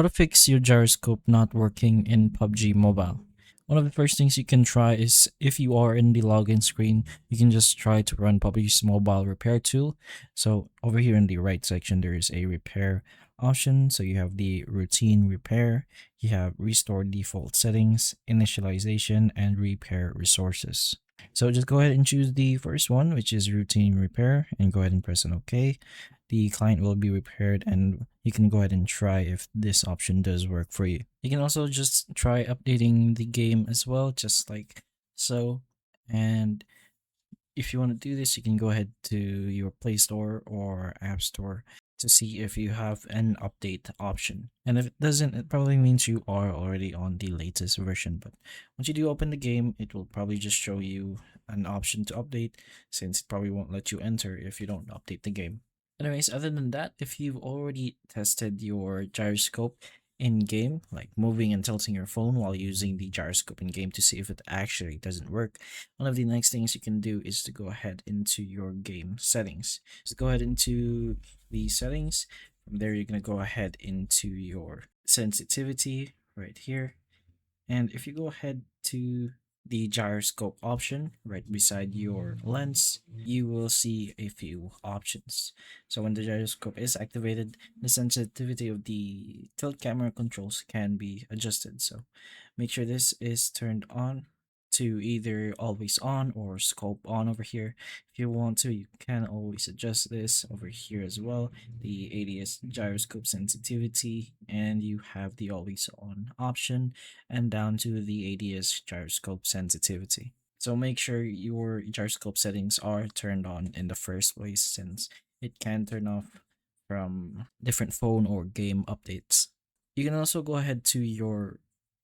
How to fix your gyroscope not working in PUBG Mobile. One of the first things you can try is if you are in the login screen, you can just try to run PUBG's mobile repair tool. So over here in the right section, there is a repair option. So you have the routine repair, you have restore default settings, initialization, and repair resources. So just go ahead and choose the first one, which is routine repair, and go ahead and press on OK. The client will be repaired, and you can go ahead and try if this option does work for you. You can also just try updating the game as well, just like so. And if you want to do this, you can go ahead to your Play Store or App Store to see if you have an update option. And if it doesn't, it probably means you are already on the latest version. But once you do open the game, it will probably just show you an option to update, since it probably won't let you enter if you don't update the game. Anyways, other than that, if you've already tested your gyroscope in game, like moving and tilting your phone while using the gyroscope in game to see if it actually doesn't work, one of the next things you can do is to go ahead into your game settings. So go ahead into the settings. From there, you're going to go ahead into your sensitivity right here. And if you go ahead to the gyroscope option right beside your lens, you will see a few options. So when the gyroscope is activated, the sensitivity of the tilt camera controls can be adjusted. So make sure this is turned on to either always on or scope on over here. If you want to, you can always adjust this over here as well, the ADS gyroscope sensitivity, and you have the always on option, and down to the ADS gyroscope sensitivity. So make sure your gyroscope settings are turned on in the first place, since it can turn off from different phone or game updates. You can also go ahead to your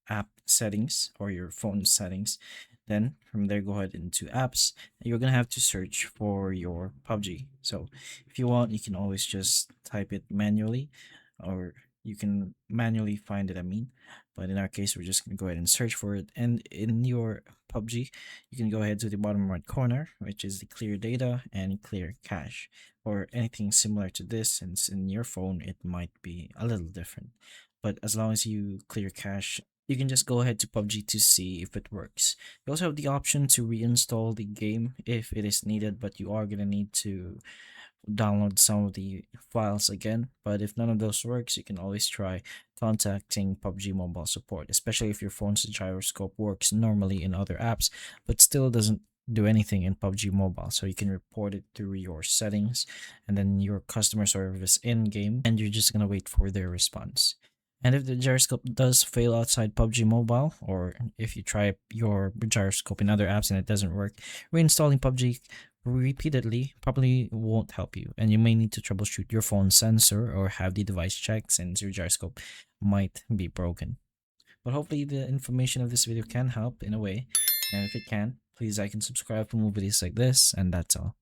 app settings or your phone settings. Then from there, go ahead into apps. You're gonna have to search for your PUBG. So if you want, you can always just type it manually, or you can manually find it, I mean. But in our case, we're just gonna go ahead and search for it. And in your PUBG, you can go ahead to the bottom right corner, which is the clear data and clear cache, or anything similar to this, since in your phone it might be a little different. But as long as you clear cache, you can just go ahead to PUBG to see if it works. You also have the option to reinstall the game if it is needed, but you are gonna need to download some of the files again. But if none of those works, you can always try contacting PUBG Mobile support, especially if your phone's gyroscope works normally in other apps, but still doesn't do anything in PUBG Mobile. So you can report it through your settings and then your customer service in game, and you're just gonna wait for their response. And if the gyroscope does fail outside PUBG Mobile, or if you try your gyroscope in other apps and it doesn't work, reinstalling PUBG repeatedly probably won't help you, and you may need to troubleshoot your phone sensor or have the device checked, since your gyroscope might be broken. But hopefully the information of this video can help in a way, and if it can, please like and subscribe for more videos like this, and that's all.